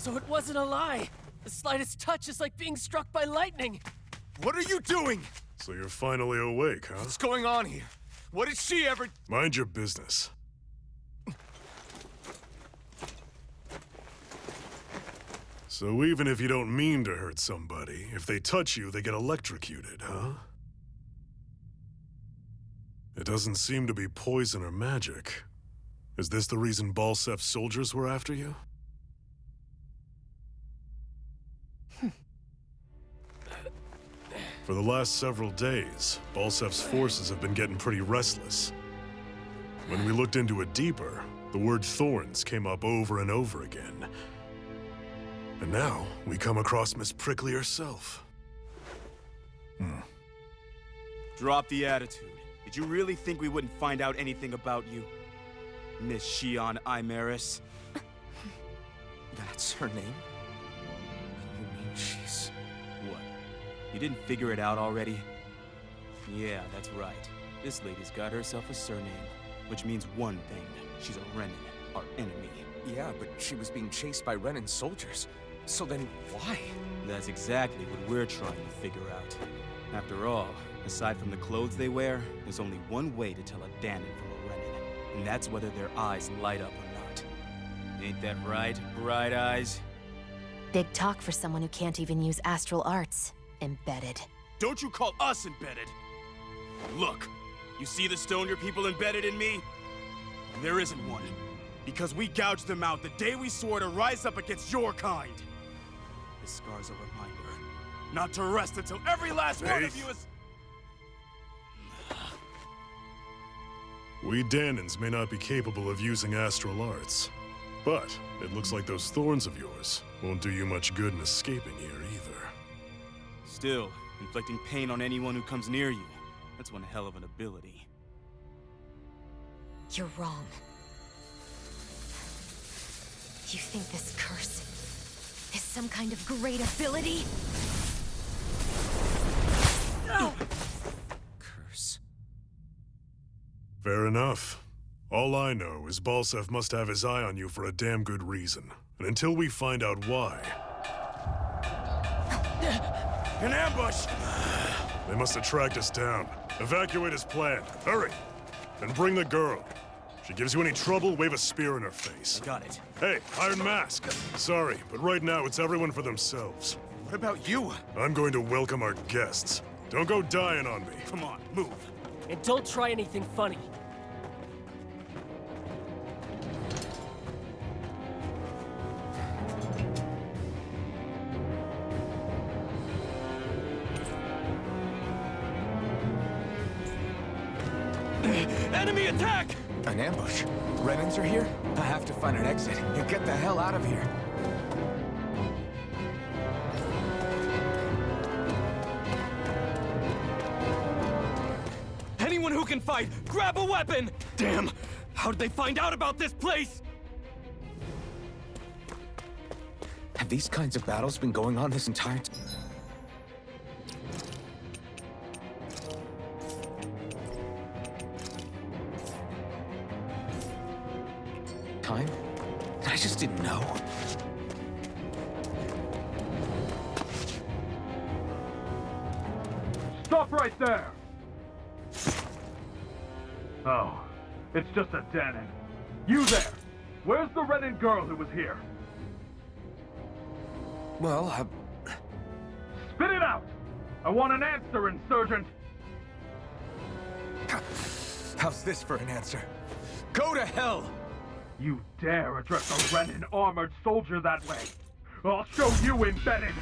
So it wasn't a lie. The slightest touch is like being struck by lightning. What are you doing? So you're finally awake, huh? What's going on here? What did she ever... Mind your business. So even if you don't mean to hurt somebody, if they touch you, they get electrocuted, huh? It doesn't seem to be poison or magic. Is this the reason Balsef's soldiers were after you? For the last several days, Balsef's forces have been getting pretty restless. When we looked into it deeper, the word thorns came up over and over again. And now, we come across Miss Prickly herself. Drop the attitude. Did you really think we wouldn't find out anything about you? Miss Shion Imaris? That's her name? You mean she's... What? You didn't figure it out already? Yeah, that's right. This lady's got herself a surname, which means one thing. She's a Renin, our enemy. Yeah, but she was being chased by Renin soldiers. So then, why? That's exactly what we're trying to figure out. After all, aside from the clothes they wear, there's only one way to tell a Danon from a Renin, and that's whether their eyes light up or not. Ain't that right, Bright Eyes? Big talk for someone who can't even use astral arts. Embedded. Don't you call us embedded! Look, you see the stone your people embedded in me? There isn't one, because we gouged them out the day we swore to rise up against your kind. This scar's a reminder, not to rest until every last one of you is... We Danons may not be capable of using astral arts, but it looks like those thorns of yours won't do you much good in escaping here either. Still, inflicting pain on anyone who comes near you, that's one hell of an ability. You're wrong. You think this curse is some kind of great ability? Curse. Fair enough. All I know is Balsef must have his eye on you for a damn good reason. And until we find out why... An ambush! They must have tracked us down. Evacuate as planned. Hurry! And bring the girl. If she gives you any trouble, wave a spear in her face. Got it. Hey, Iron Mask! Sorry, but right now it's everyone for themselves. What about you? I'm going to welcome our guests. Don't go dying on me. Come on, move. And don't try anything funny. Enemy attack! An ambush? Renins are here? I have to find an exit and get the hell out of here. Anyone who can fight, grab a weapon! Damn! How did they find out about this place? Have these kinds of battles been going on this entire time? I just didn't know. Stop right there! Oh, it's just a Danon. You there! Where's the Renin girl who was here? Well, Spit it out! I want an answer, insurgent! how's this for an answer? Go to hell! You dare address a Renin armored soldier that way? I'll show you embedded!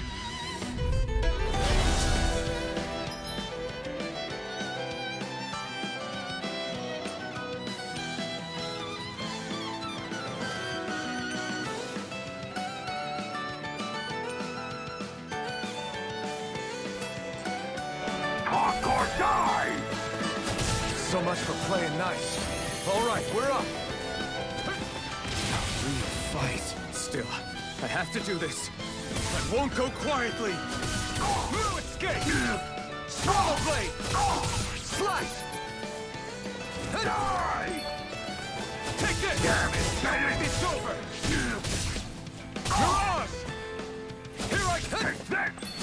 Talk or die! So much for playing nice. All right, we're up. Real fight. Still, I have to do this. I won't go quietly. No escape! Swallow blade! Slice! Die! Take this! Damn it! It's over! Mirage! Here I come!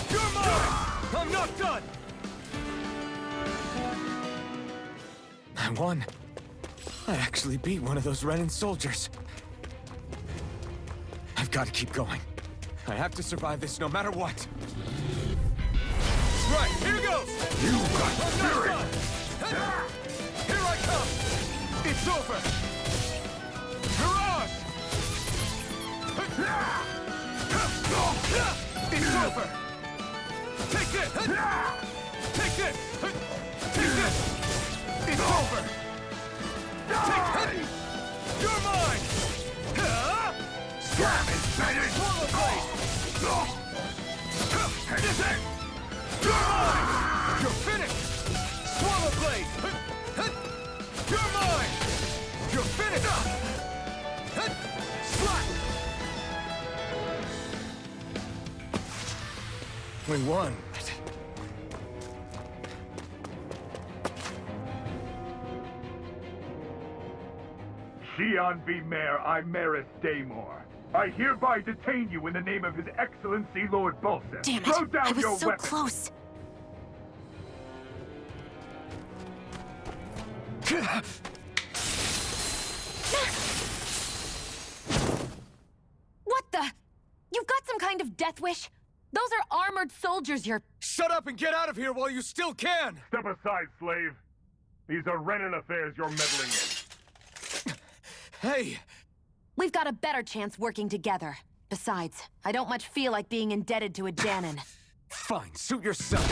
You're mine! I'm not done! I won. I actually beat one of those Renin soldiers. I've got to keep going. I have to survive this no matter what. Right, here goes! You got spirit! Here I come! It's over! Mirage! It's over! Take this! Take this! Take this! It's over! Take this! You're mine! Damn it, Bennett! Swallow blade! This it! You're mine! You're finished! Swallow blade! You're mine! You're finished! Slap! We won. Xi'an V. Mayor Imeris Daymore. I hereby detain you in the name of His Excellency Lord Bolseth. Damn Throw it! down I was your so weapon. close. What the? You've got some kind of death wish? Those are armored soldiers you're... Shut up and get out of here while you still can! Step aside, slave. These are Renin affairs you're meddling in. Hey! We've got a better chance working together. Besides, I don't much feel like being indebted to a Danon. Fine, suit yourself.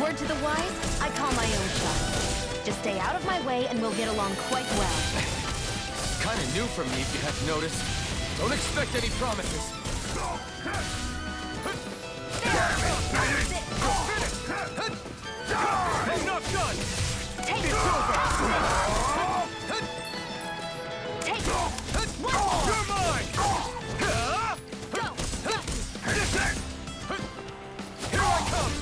Word to the wise, I call my own shot. Just stay out of my way and we'll get along quite well. Kinda new for me, if you have noticed. Don't expect any promises. I'm not done! Take It's over! Take You're mine! Go! Here I come!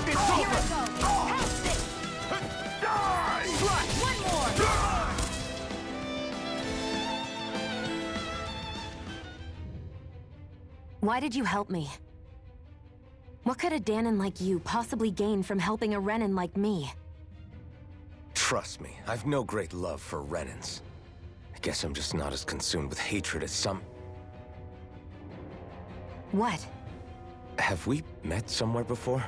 It's Here I over! go! Pass it! One more! Why did you help me? What could a Danon like you possibly gain from helping a Renin like me? Trust me, I've no great love for Renins. I guess I'm just not as consumed with hatred as some... What? Have we met somewhere before?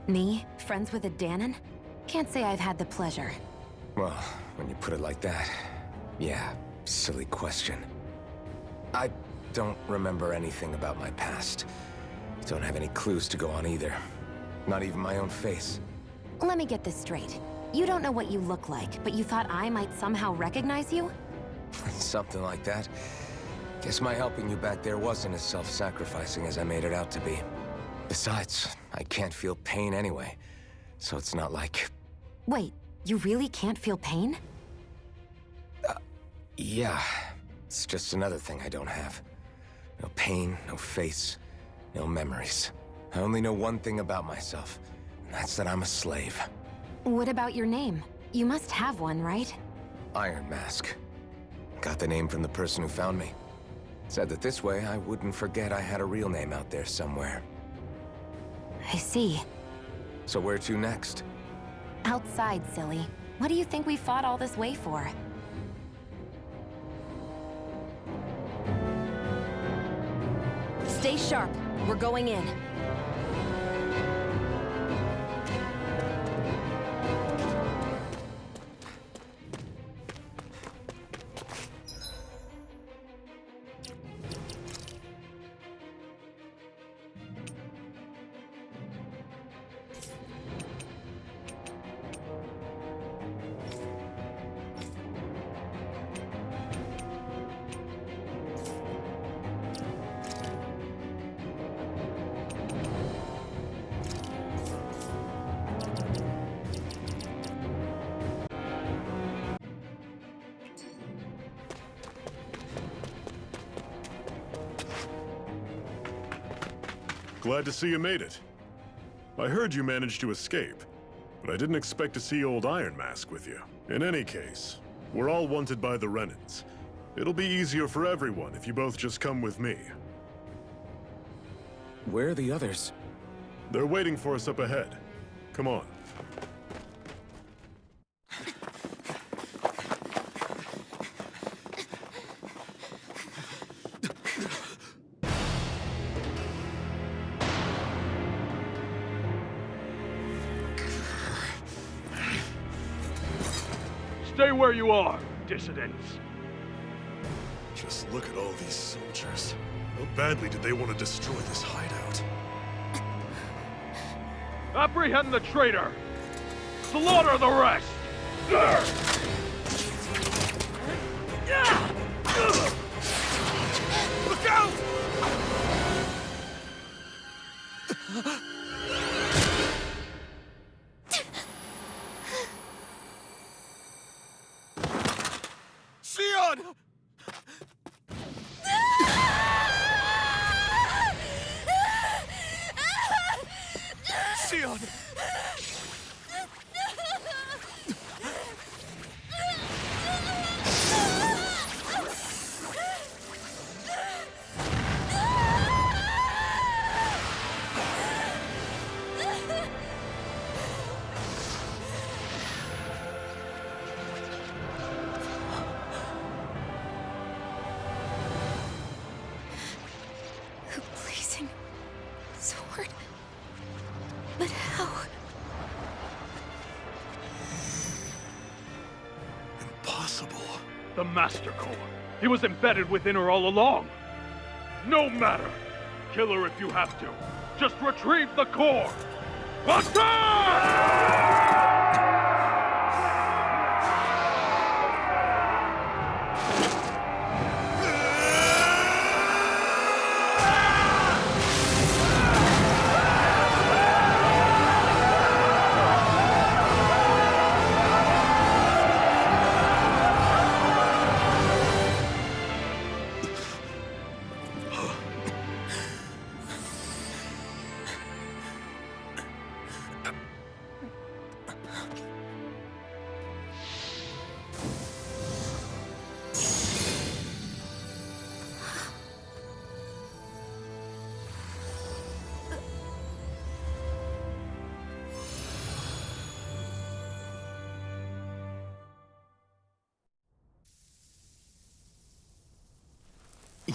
Me? Friends with a Danon? Can't say I've had the pleasure. Well, when you put it like that, yeah, silly question. I don't remember anything about my past. Don't have any clues to go on either. Not even my own face. Let me get this straight. You don't know what you look like, but you thought I might somehow recognize you? Something like that. Guess my helping you back there wasn't as self-sacrificing as I made it out to be. Besides, I can't feel pain anyway, so it's not like... Wait, you really can't feel pain? Yeah, it's just another thing I don't have. No pain, no face, no memories. I only know one thing about myself, and that's that I'm a slave. What about your name? You must have one, right? Iron Mask. Got the name from the person who found me. Said that this way I wouldn't forget I had a real name out there somewhere. I see. So where to next? Outside, silly. What do you think we fought all this way for? Stay sharp. We're going in. Glad to see you made it. I heard you managed to escape, but I didn't expect to see old Iron Mask with you. In any case, we're all wanted by the Renans. It'll be easier for everyone if you both just come with me. Where are the others? They're waiting for us up ahead. Come on. Stay where you are, dissidents. Just look at all these soldiers. How badly did they want to destroy this hideout? Apprehend the traitor! Slaughter the rest! Look out! Sion! Sion! The blazing sword. But how? Impossible. The Master Core. He was embedded within her all along. No matter. Kill her if you have to. Just retrieve the core. Attack!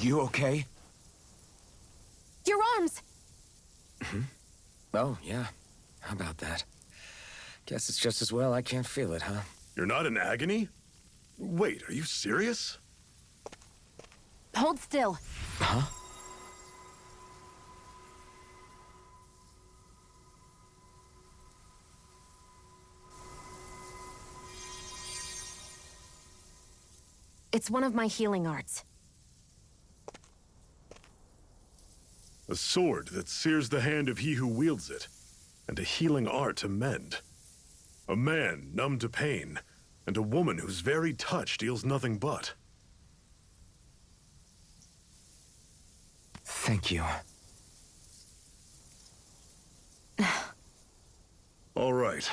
You okay? Your arms! Oh, yeah. How about that? Guess it's just as well I can't feel it, huh? You're not in agony? Wait, are you serious? Hold still. Huh? It's one of my healing arts. A sword that sears the hand of he who wields it, and a healing art to mend. A man numb to pain, and a woman whose very touch deals nothing but. Thank you. All right,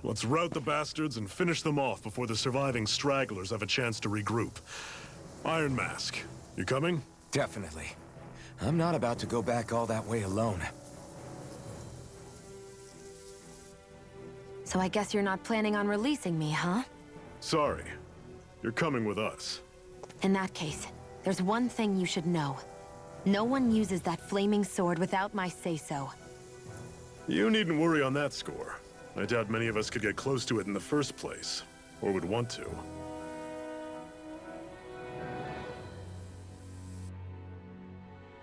let's rout the bastards and finish them off before the surviving stragglers have a chance to regroup. Iron Mask, you coming? Definitely. I'm not about to go back all that way alone. So I guess you're not planning on releasing me, huh? Sorry, you're coming with us. In that case, there's one thing you should know. No one uses that flaming sword without my say-so. You needn't worry on that score. I doubt many of us could get close to it in the first place, or would want to.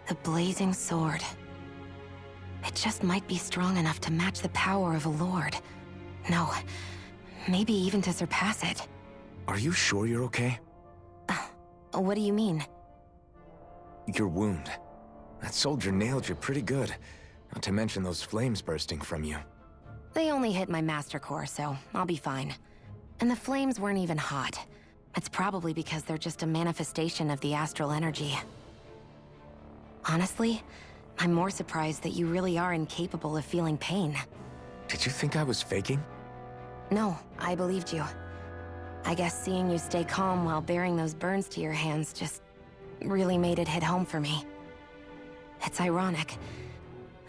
The blazing sword. It just might be strong enough to match the power of a lord. No, maybe even to surpass it. Are you sure you're okay? What do you mean? Your wound. That soldier nailed you pretty good. Not to mention those flames bursting from you. They only hit my master core, so I'll be fine. And the flames weren't even hot. It's probably because they're just a manifestation of the astral energy. Honestly, I'm more surprised that you really are incapable of feeling pain. Did you think I was faking? No, I believed you. I guess seeing you stay calm while bearing those burns to your hands just really made it hit home for me. It's ironic.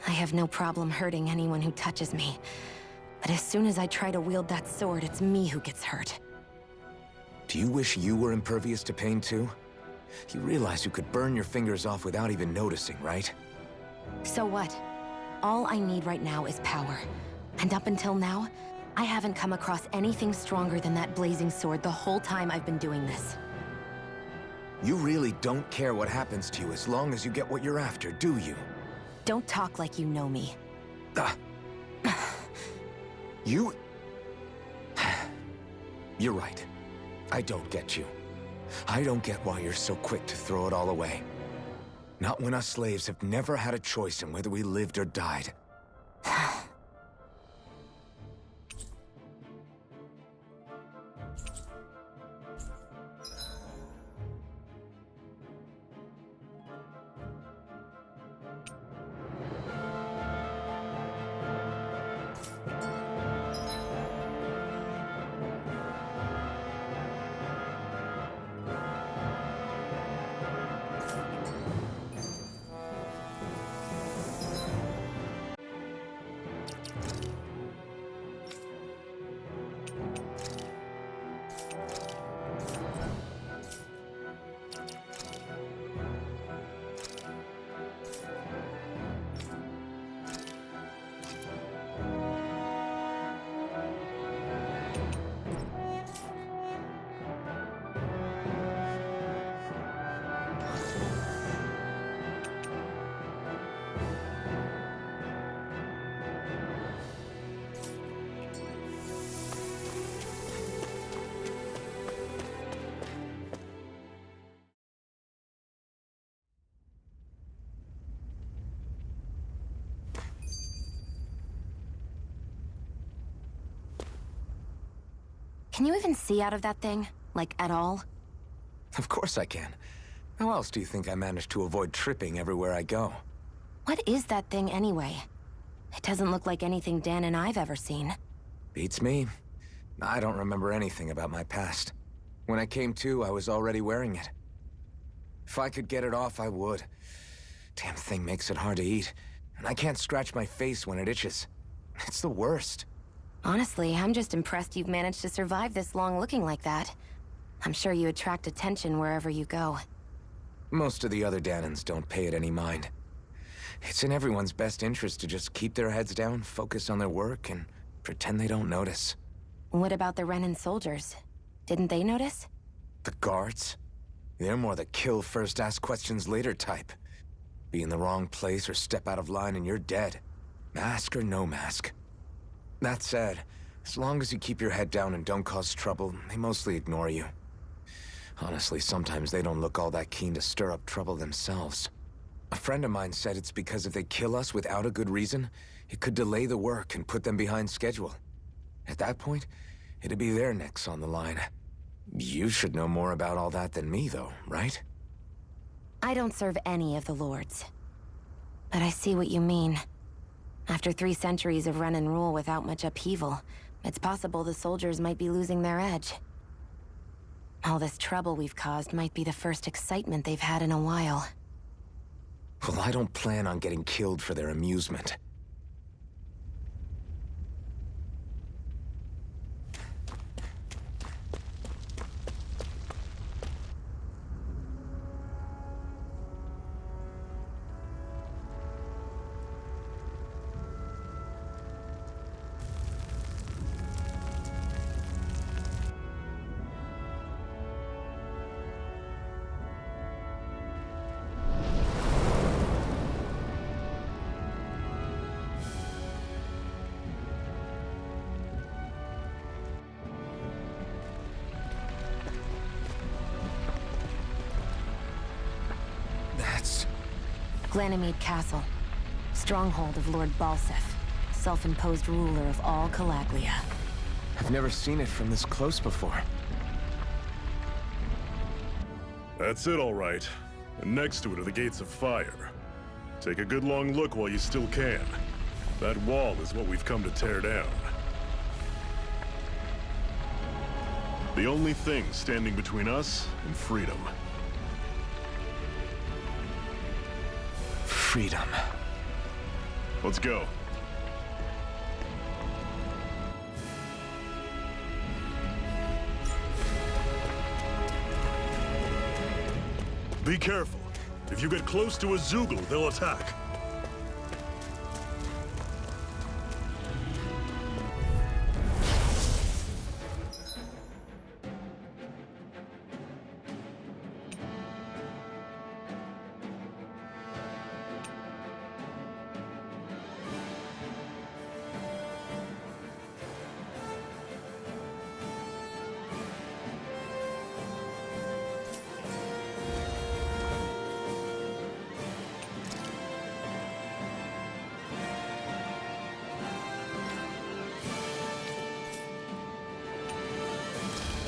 I have no problem hurting anyone who touches me. But as soon as I try to wield that sword, it's me who gets hurt. Do you wish you were impervious to pain too? You realize you could burn your fingers off without even noticing, right? So what? All I need right now is power. And up until now, I haven't come across anything stronger than that blazing sword the whole time I've been doing this. You really don't care what happens to you as long as you get what you're after, do you? Don't talk like you know me. Ah. You... You're right. I don't get you. I don't get why you're so quick to throw it all away. Not when us slaves have never had a choice in whether we lived or died. Can you even see out of that thing? Like, at all? Of course I can. How else do you think I managed to avoid tripping everywhere I go? What is that thing anyway? It doesn't look like anything Dan and I've ever seen. Beats me. I don't remember anything about my past. When I came to, I was already wearing it. If I could get it off, I would. Damn thing makes it hard to eat, and I can't scratch my face when it itches. It's the worst. Honestly, I'm just impressed you've managed to survive this long looking like that. I'm sure you attract attention wherever you go. Most of the other Danans don't pay it any mind. It's in everyone's best interest to just keep their heads down, focus on their work, and pretend they don't notice. What about the Renan soldiers? Didn't they notice? The guards? They're more the kill first, ask questions later type. Be in the wrong place or step out of line and you're dead. Mask or no mask. That said, as long as you keep your head down and don't cause trouble, they mostly ignore you. Honestly, sometimes they don't look all that keen to stir up trouble themselves. A friend of mine said it's because if they kill us without a good reason, it could delay the work and put them behind schedule. At that point, it'd be their necks on the line. You should know more about all that than me, though, right? I don't serve any of the lords. But I see what you mean. After 3 centuries of Renan rule without much upheaval, it's possible the soldiers might be losing their edge. All this trouble we've caused might be the first excitement they've had in a while. Well, I don't plan on getting killed for their amusement. Glanamede Castle, stronghold of Lord Balsef, self-imposed ruler of all Calaglia. I've never seen it from this close before. That's it, all right. And next to it are the Gates of Fire. Take a good long look while you still can. That wall is what we've come to tear down. The only thing standing between us and freedom. Freedom. Let's go. Be careful. If you get close to a Zoogle, they'll attack.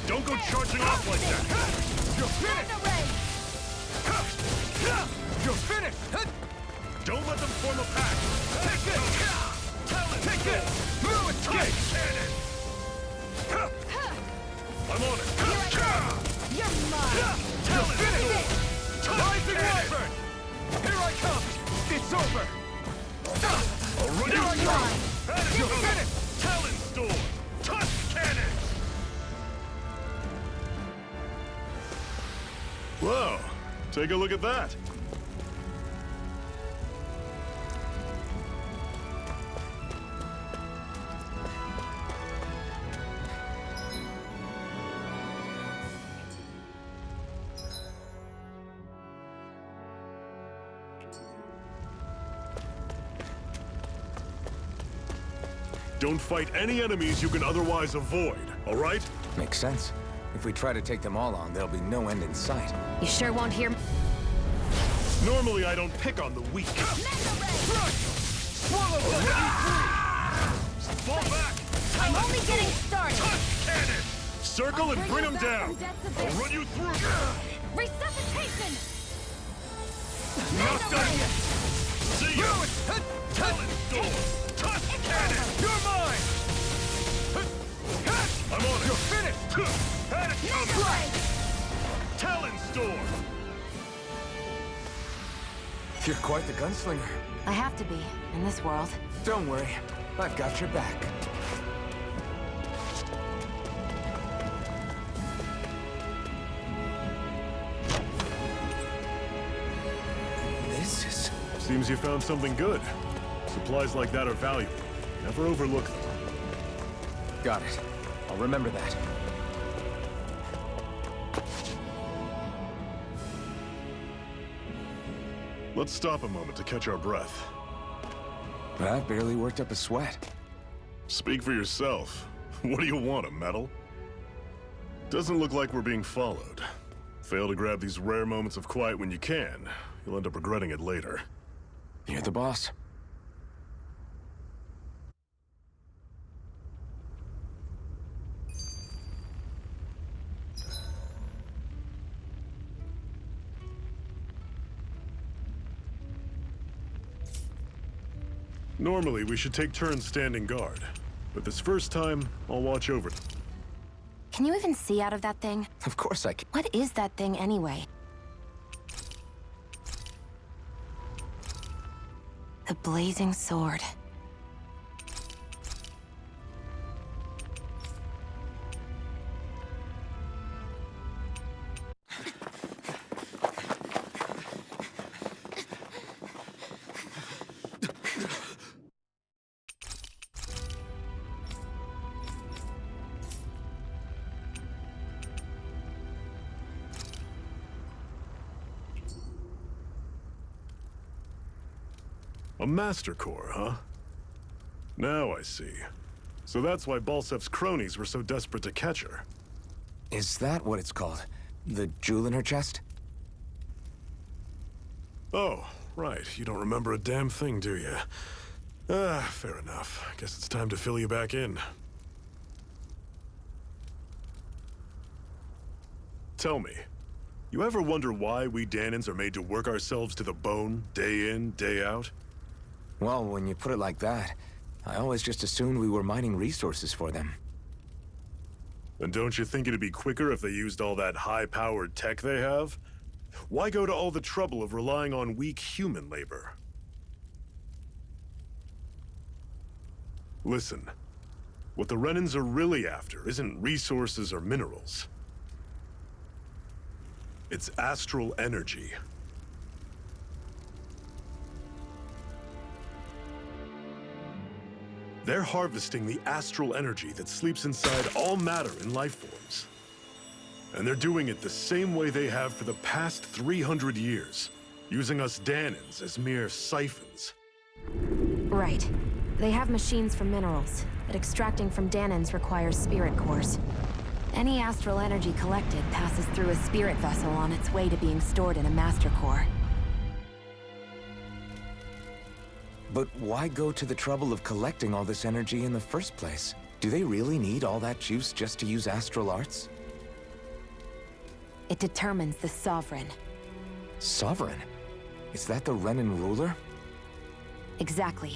Don't go charging off like that! You're finished! You're finished! Don't let them form a pack! Take it! Take it! Move it tight! Cannon! I'm on it! You're mine! You're finished! Rising Wyvern! Here I come! It's over! I'll run Here I you come! through! You're finished! Talon Storm! Tusk Cannon! Whoa! Take a look at that! Don't fight any enemies you can otherwise avoid, all right? Makes sense. If we try to take them all on, there'll be no end in sight. You sure won't hear me? Normally, I don't pick on the weak. Swallow Fall back! I'm only getting started. Tusk Cannon! Circle and bring them down! I'll run you through! Resuscitation! Not done yet! See ya! Talon Storm! Tusk Cannon! You're mine! I'm on it! You're finished! Had it coming! Talon Storm! You're quite the gunslinger. I have to be, in this world. Don't worry, I've got your back. This is... Seems you found something good. Supplies like that are valuable. Never overlook them. Got it. I'll remember that. Let's stop a moment to catch our breath. I've barely worked up a sweat. Speak for yourself. What do you want, a medal? Doesn't look like we're being followed. Fail to grab these rare moments of quiet when you can, you'll end up regretting it later. You're the boss. Normally, we should take turns standing guard. But this first time, I'll watch over them. Can you even see out of that thing? Of course I can. What is that thing anyway? The blazing sword. A Master Core, huh? Now I see. So that's why Balsef's cronies were so desperate to catch her. Is that what it's called? The jewel in her chest? Oh, right. You don't remember a damn thing, do you? Fair enough. Guess it's time to fill you back in. Tell me, You ever wonder why we Danans are made to work ourselves to the bone, day in, day out? Well, when you put it like that, I always just assumed we were mining resources for them. And don't you think it'd be quicker if they used all that high-powered tech they have? Why go to all the trouble of relying on weak human labor? Listen, what the Renans are really after isn't resources or minerals. It's astral energy. They're harvesting the astral energy that sleeps inside all matter in life forms. And they're doing it the same way they have for the past 300 years, using us Danans as mere siphons. Right. They have machines for minerals, but extracting from Danans requires spirit cores. Any astral energy collected passes through a spirit vessel on its way to being stored in a master core. But why go to the trouble of collecting all this energy in the first place? Do they really need all that juice just to use astral arts? It determines the Sovereign. Sovereign? Is that the Renan ruler? Exactly.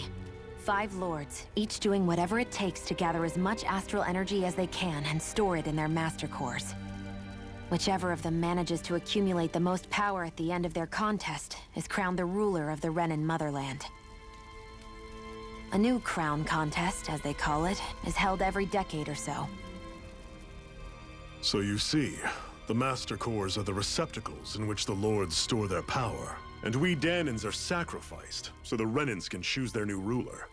5 lords, each doing whatever it takes to gather as much astral energy as they can and store it in their master cores. Whichever of them manages to accumulate the most power at the end of their contest is crowned the ruler of the Renan motherland. A new crown contest, as they call it, is held every decade or so. So you see, the Master Cores are the receptacles in which the Lords store their power. And we Danans are sacrificed, so the Renans can choose their new ruler.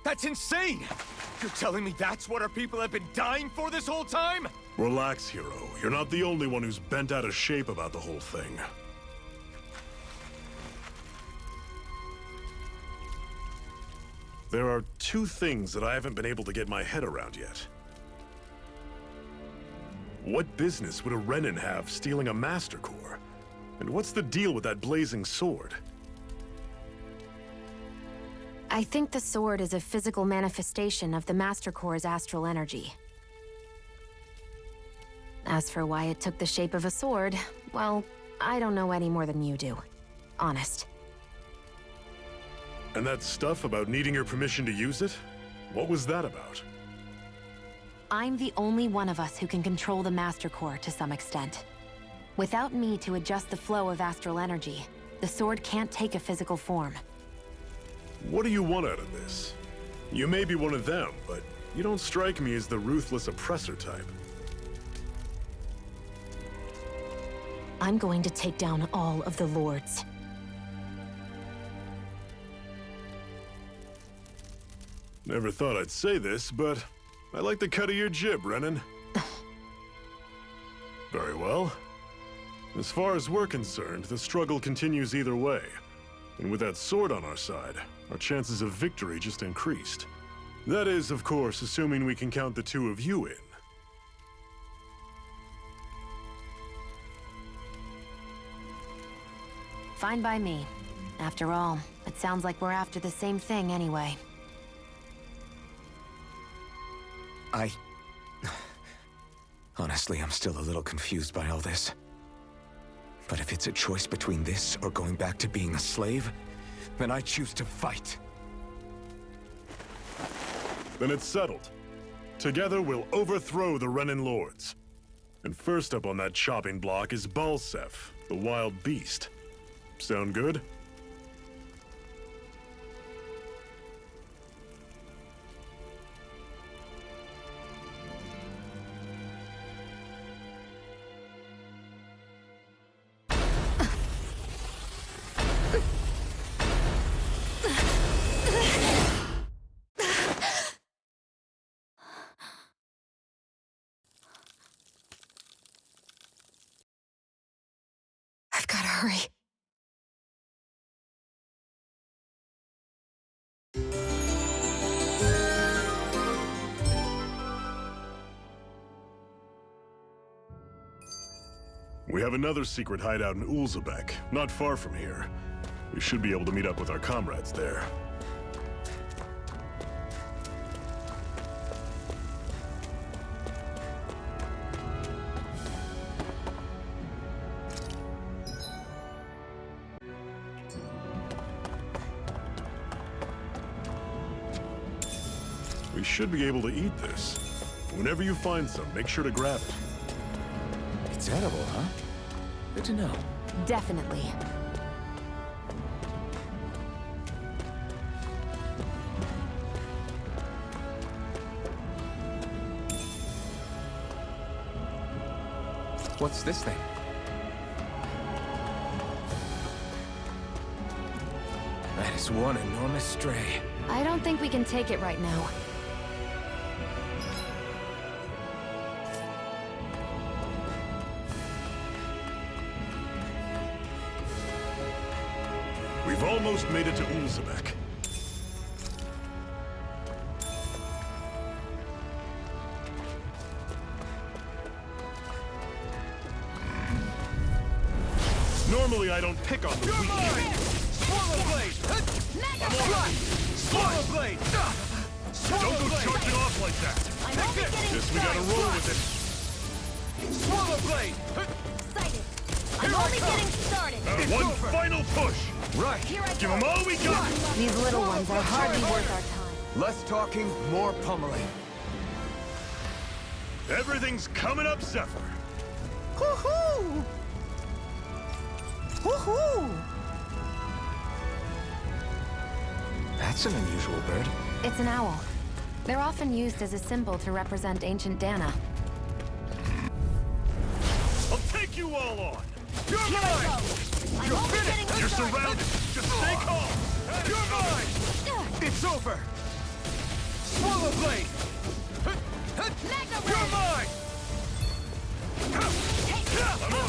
That's insane! You're telling me that's what our people have been dying for this whole time? Relax, hero. You're not the only one who's bent out of shape about the whole thing. There are 2 things that I haven't been able to get my head around yet. What business would a Renan have stealing a Master Core? And what's the deal with that blazing sword? I think the sword is a physical manifestation of the Master Core's astral energy. As for why it took the shape of a sword, well, I don't know any more than you do. Honest. And that stuff about needing your permission to use it? What was that about? I'm the only one of us who can control the Master Core to some extent. Without me to adjust the flow of astral energy, the sword can't take a physical form. What do you want out of this? You may be one of them, but you don't strike me as the ruthless oppressor type. I'm going to take down all of the lords. Never thought I'd say this, but I like the cut of your jib, Renan. Very well. As far as we're concerned, the struggle continues either way. And with that sword on our side, our chances of victory just increased. That is, of course, assuming we can count the 2 of you in. Fine by me. After all, it sounds like we're after the same thing anyway. Honestly, I'm still a little confused by all this. But if it's a choice between this or going back to being a slave, then I choose to fight. Then it's settled. Together, we'll overthrow the Renan Lords. And first up on that chopping block is Balsef, the wild beast. Sound good? I've gotta hurry. We have another secret hideout in Ulzebek, not far from here. We should be able to meet up with our comrades there. should be able to eat this. Whenever you find some, make sure to grab it. It's edible, huh? Good to know. Definitely. What's this thing? That is one enormous stray. I don't think we can take it right now. We've almost made it to Ulzebek. Normally I don't pick on the You're weak. mine! Swallow blade! Swallow blade! Swallow Don't go blade! charging off like that. I'm only getting Guess we gotta roll with it. Swallow blade! excited. I'm only getting started. One final push. Right. Here I Give go. them all we got. These little ones are hardly worth our time. Less talking, more pummeling. Everything's coming up, Zephyr. Woohoo! Woohoo! That's an unusual bird. It's an owl. They're often used as a symbol to represent ancient Dana. I'll take you all on. You're mine! I'm only getting You're started. surrounded. Just stay calm. You're mine! It's over! Swallow blade! Mega You're Red! mine!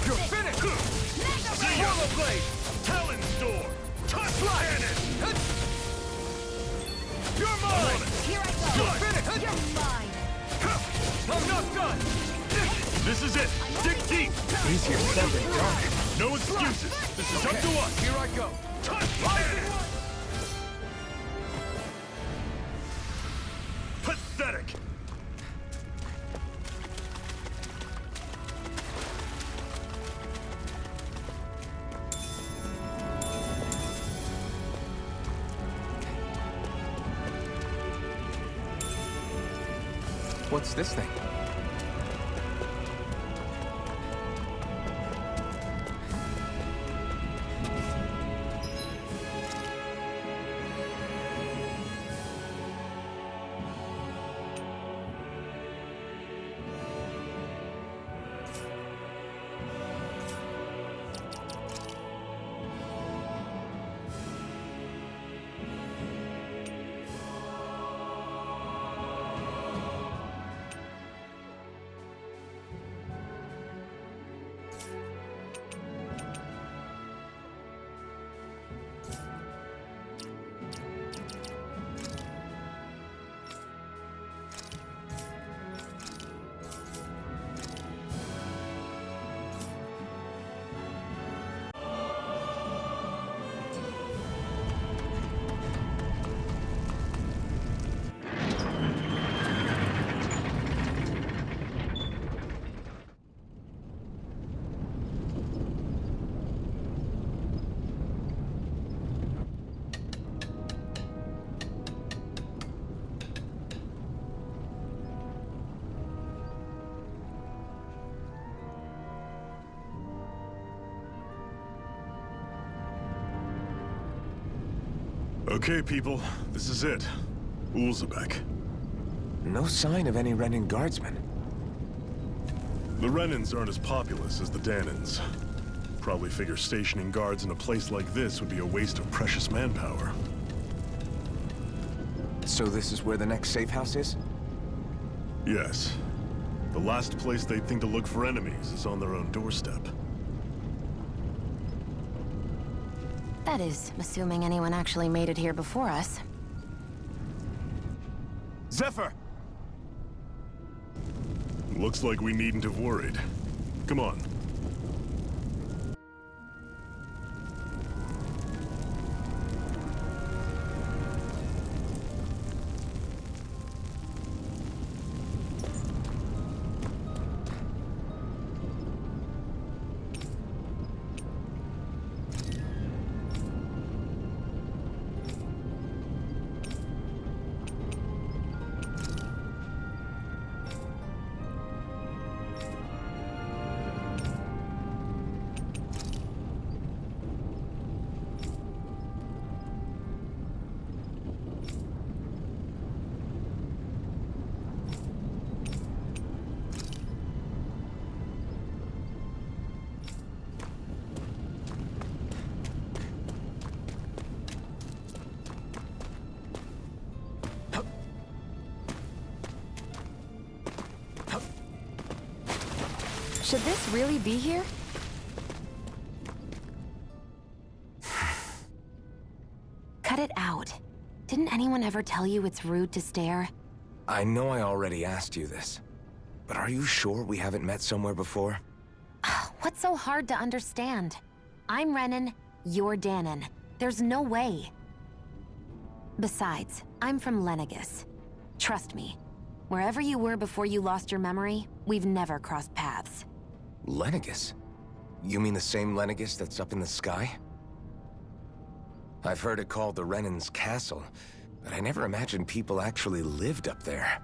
You're finished! Mega Red! Swallow blade! Talon's door. Touch cannon. You're mine! Here I go. You're finished! You're mine. I'm not done! This is it. Dig deep. He's here something dark. No excuses. This is up to us. Here I go! Touch cannon. Pathetic. What's this thing? Okay, people. This is it. Ulzebek. No sign of any Renin guardsmen. The Renins aren't as populous as the Danans. Probably figure stationing guards in a place like this would be a waste of precious manpower. So this is where the next safe house is? Yes. The last place they'd think to look for enemies is on their own doorstep. That is, assuming anyone actually made it here before us. Zephyr! Looks like we needn't have worried. Come on. Should this really be here? Cut it out. Didn't anyone ever tell you it's rude to stare? I know I already asked you this, but are you sure we haven't met somewhere before? What's so hard to understand? I'm Renan, you're Danon. There's no way. Besides, I'm from Lenegis. Trust me, wherever you were before you lost your memory, we've never crossed paths. Lenegis? You mean the same Lenegis that's up in the sky? I've heard it called the Renan's Castle, but I never imagined people actually lived up there.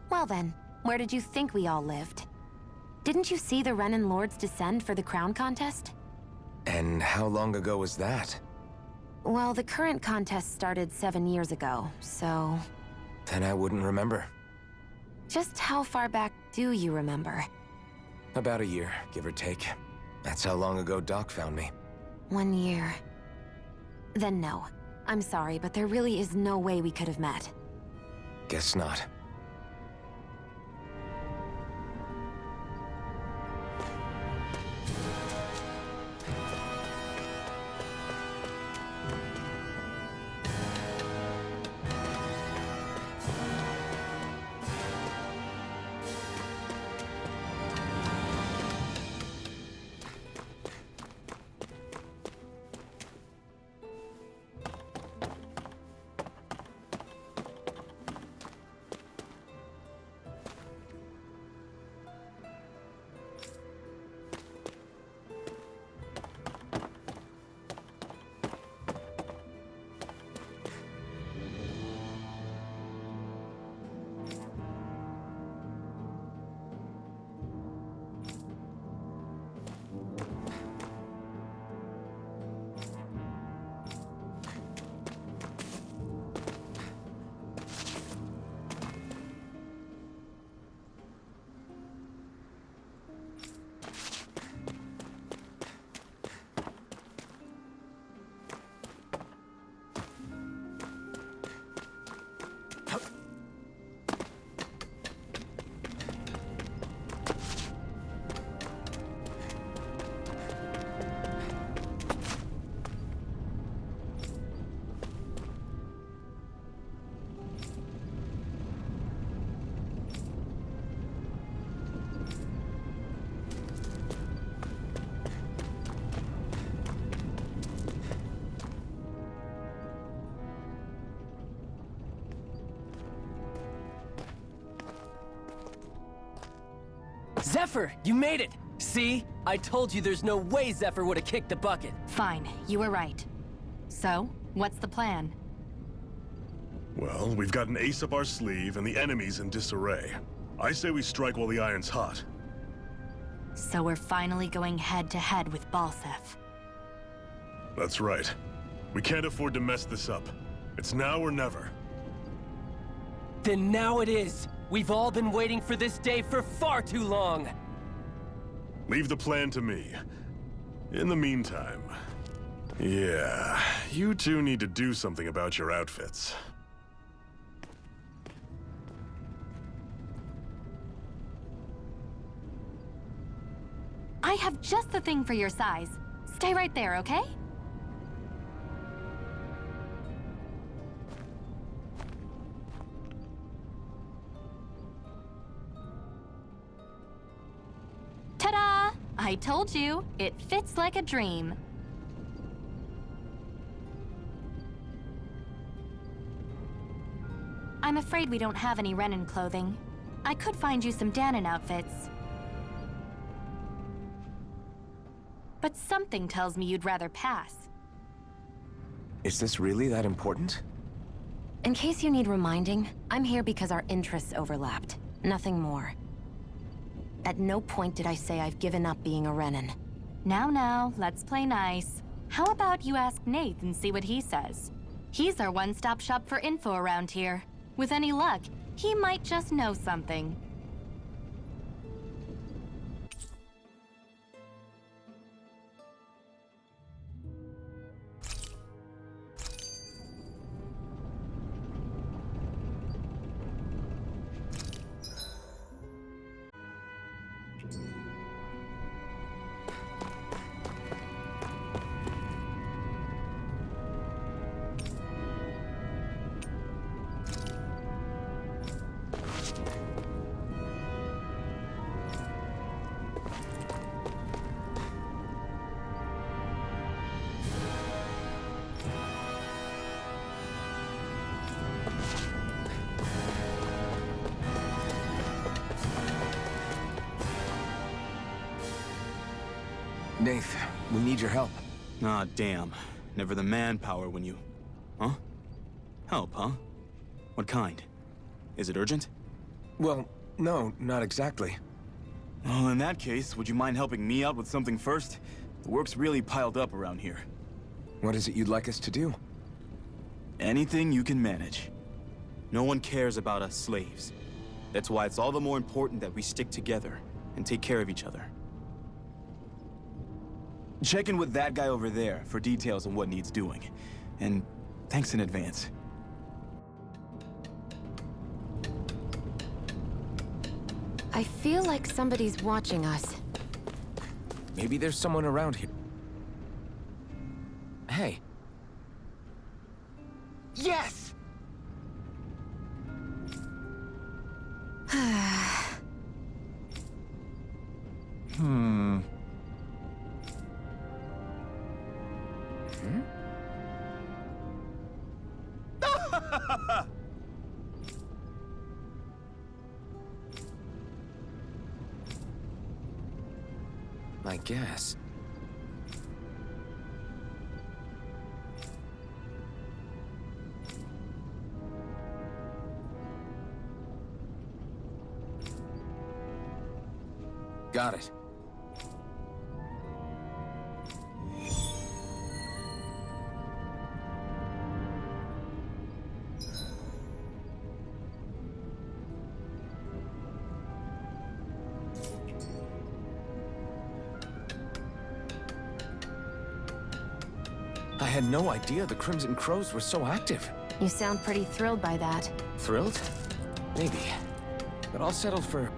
Well then, where did you think we all lived? Didn't you see the Renan Lords descend for the crown contest? And how long ago was that? Well, the current contest started 7 years ago, so... Then I wouldn't remember. Just how far back do you remember? About a year, give or take. That's how long ago Doc found me. 1 year. Then no. I'm sorry, but there really is no way we could have met. Guess not. Zephyr, you made it! See? I told you there's no way Zephyr would have kicked the bucket. Fine, you were right. So, what's the plan? Well, we've got an ace up our sleeve and the enemy's in disarray. I say we strike while the iron's hot. So we're finally going head-to-head with Balseph. That's right. We can't afford to mess this up. It's now or never. Then now it is! We've all been waiting for this day for far too long! Leave the plan to me. In the meantime... Yeah, you two need to do something about your outfits. I have just the thing for your size. Stay right there, okay? Ta-da! I told you, it fits like a dream. I'm afraid we don't have any Renan clothing. I could find you some Danon outfits. But something tells me you'd rather pass. Is this really that important? In case you need reminding, I'm here because our interests overlapped. Nothing more. At no point did I say I've given up being a Renan. Now, let's play nice. How about you ask Nate and see what he says? He's our one-stop shop for info around here. With any luck, he might just know something. Nath, we need your help. Ah, damn. Never the manpower when you... Huh? Help, huh? What kind? Is it urgent? Well, no, not exactly. Well, in that case, would you mind helping me out with something first? The work's really piled up around here. What is it you'd like us to do? Anything you can manage. No one cares about us slaves. That's why it's all the more important that we stick together and take care of each other. Check in with that guy over there for details on what needs doing. And thanks in advance. I feel like somebody's watching us. Maybe there's someone around here. Hey. Yes! I guess. Got it. I had no idea the Crimson Crows were so active. You sound pretty thrilled by that. Thrilled? Maybe. But I'll settle for...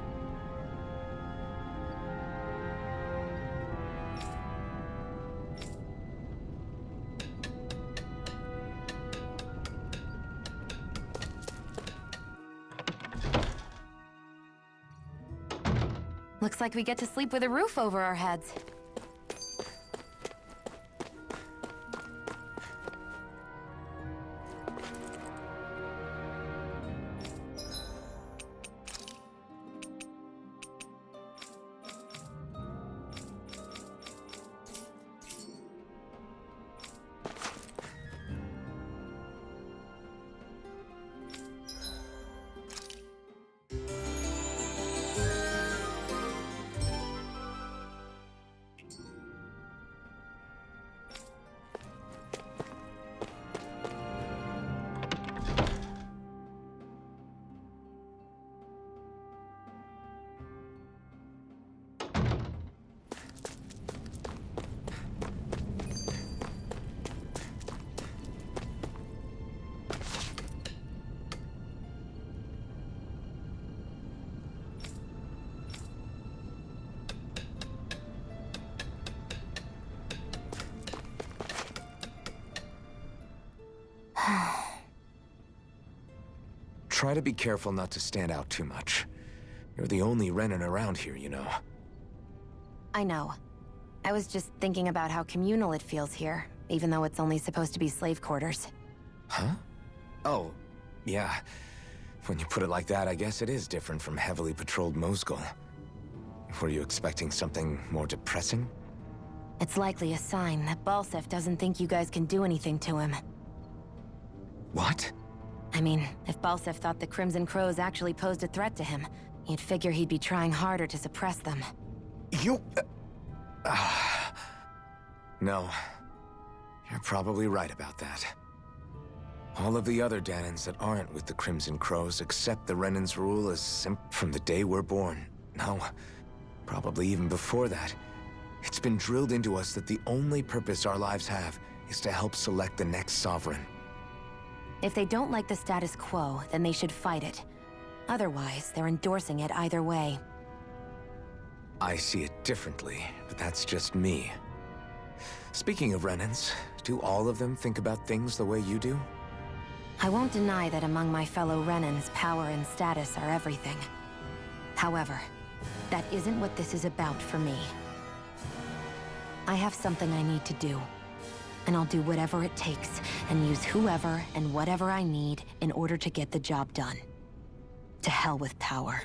Looks like we get to sleep with a roof over our heads. Try to be careful not to stand out too much. You're the only Renin around here, you know. I know. I was just thinking about how communal it feels here, even though it's only supposed to be slave quarters. Huh? Oh, yeah. When you put it like that, I guess it is different from heavily patrolled Mosgul. Were you expecting something more depressing? It's likely a sign that Balsef doesn't think you guys can do anything to him. What? I mean, if Balsef thought the Crimson Crows actually posed a threat to him, you'd figure he'd be trying harder to suppress them. You... No. You're probably right about that. All of the other Danans that aren't with the Crimson Crows accept the Renin's rule as from the day we're born. No, probably even before that. It's been drilled into us that the only purpose our lives have is to help select the next sovereign. If they don't like the status quo, then they should fight it. Otherwise, they're endorsing it either way. I see it differently, but that's just me. Speaking of Renins, do all of them think about things the way you do? I won't deny that among my fellow Renins, power and status are everything. However, that isn't what this is about for me. I have something I need to do. And I'll do whatever it takes, and use whoever and whatever I need in order to get the job done. To hell with power.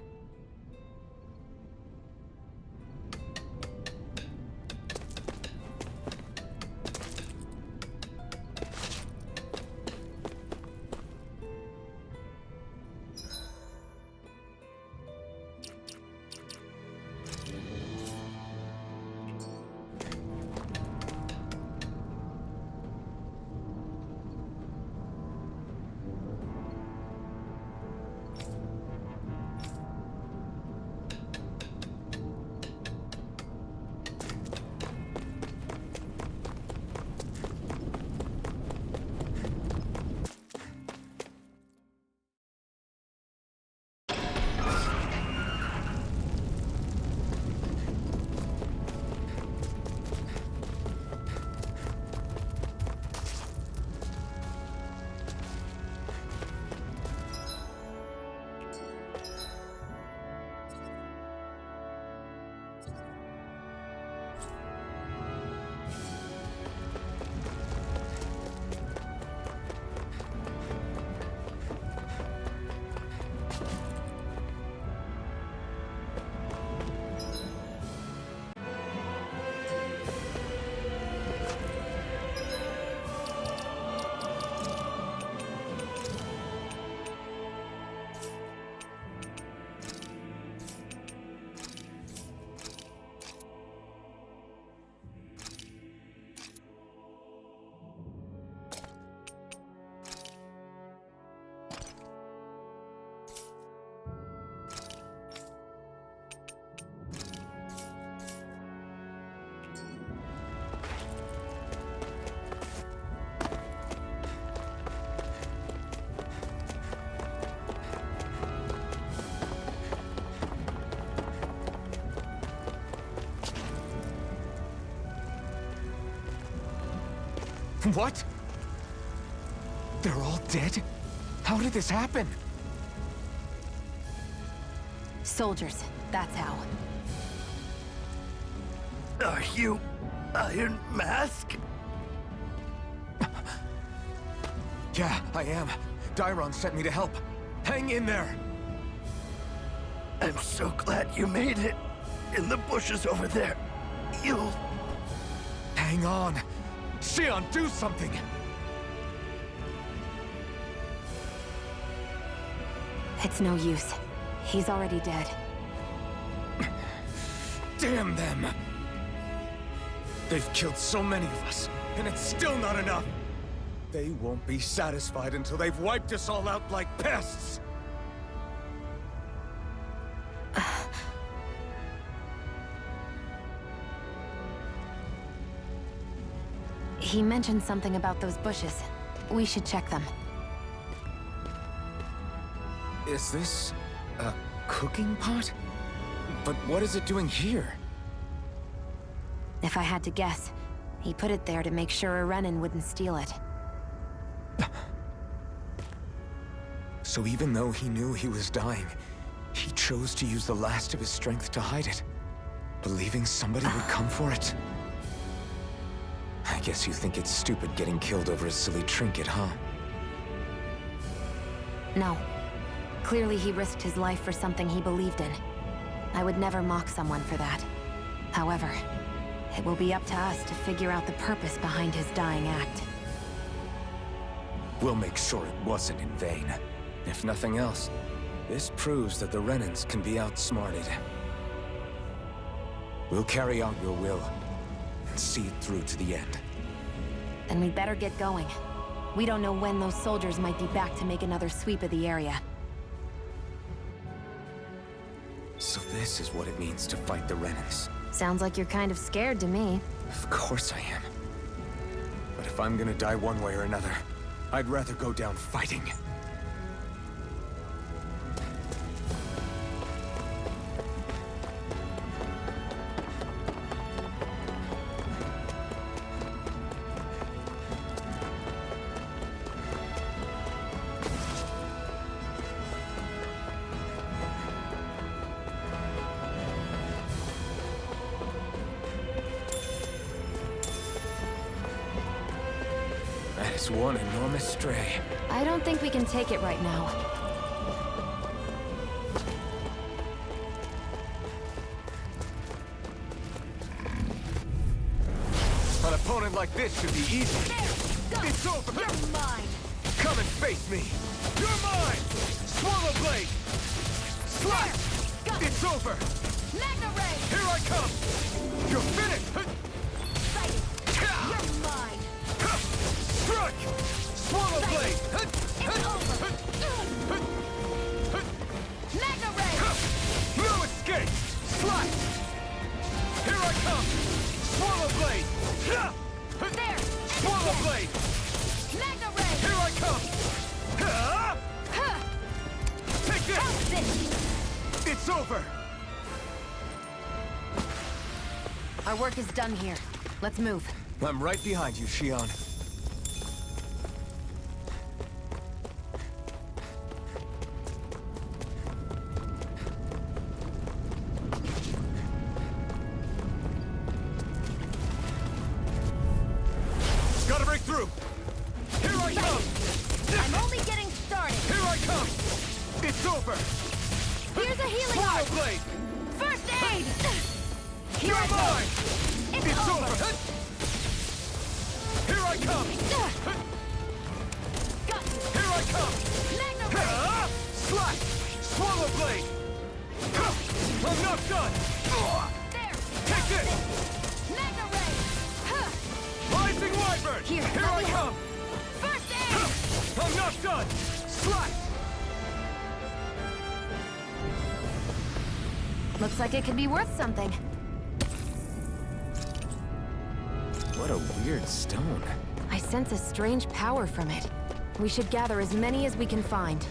What? They're all dead? How did this happen? Soldiers, that's how. Are you Iron Mask? Yeah, I am. Dairon sent me to help. Hang in there! I'm so glad you made it. In the bushes over there. You'll... Hang on! Shion, do something! It's no use. He's already dead. Damn them! They've killed so many of us, and it's still not enough! They won't be satisfied until they've wiped us all out like pests! He mentioned something about those bushes. We should check them. Is this... a cooking pot? But what is it doing here? If I had to guess, he put it there to make sure a Renin wouldn't steal it. So even though he knew he was dying, he chose to use the last of his strength to hide it, believing somebody would come for it. I guess you think it's stupid getting killed over a silly trinket, huh? No. Clearly he risked his life for something he believed in. I would never mock someone for that. However, it will be up to us to figure out the purpose behind his dying act. We'll make sure it wasn't in vain. If nothing else, this proves that the Renins can be outsmarted. We'll carry out your will, and see it through to the end. Then we'd better get going. We don't know when those soldiers might be back to make another sweep of the area. So this is what it means to fight the Renins. Sounds like you're kind of scared to me. Of course I am. But if I'm gonna die one way or another, I'd rather go down fighting. That is one enormous stray. I don't think we can take it right now. An opponent like this should be easy. There! Go! It's over! You're mine! Come and face me! You're mine! Swallow blade! Slash! Got It's over! Magna Ray! Here I come! You're finished! Sighted! You're mine! Strike! Swallow blade! It's over! Magna Ray! No escape! Slash! Here I come! Swallow blade! There! Swallow blade! Magna Ray! Here I come! Take this! How's this? It's over! Our work is done here. Let's move. I'm right behind you, Shion. Gotta break through! Here I come! I'm only getting started! Here I come! It's over! Here's a healing Swallow art! blade! First aid! Here You're I go! mine! It's over! Here I come! Got you! Here I come! Magna Ray! Slash! Swallow blade! I'm not done! There! Take this! Magna Ray! Rising Wyvern! Here, Here let I me help. come! First aid! I'm not done! Slash! Looks like it could be worth something. What a weird stone. I sense a strange power from it. We should gather as many as we can find.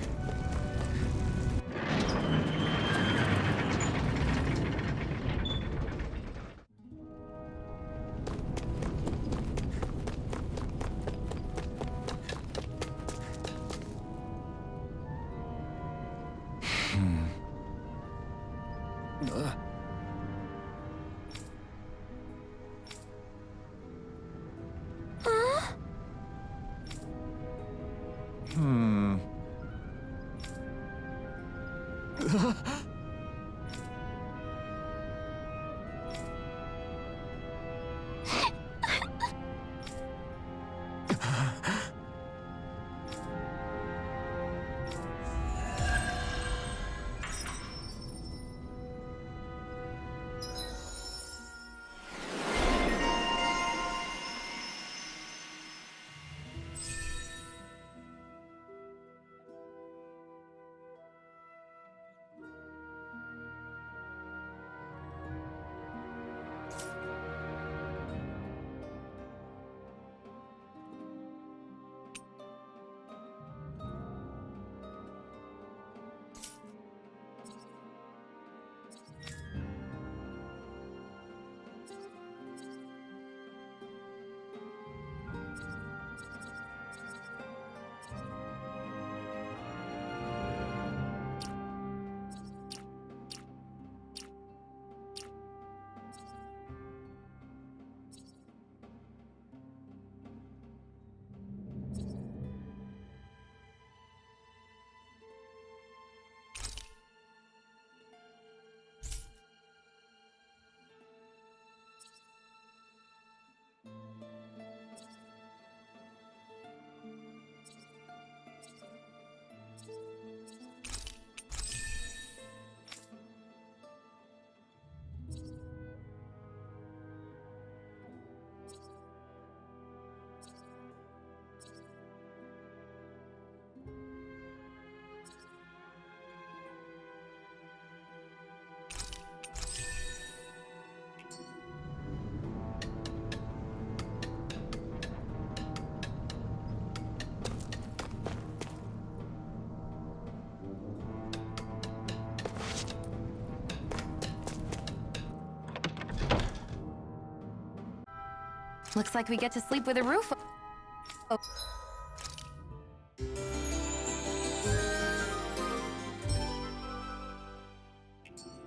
Looks like we get to sleep with a roof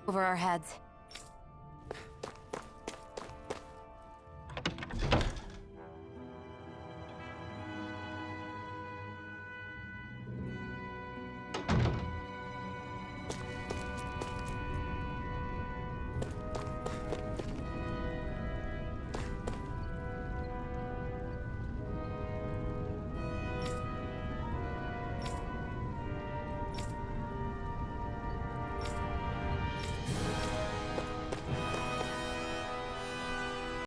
over our heads.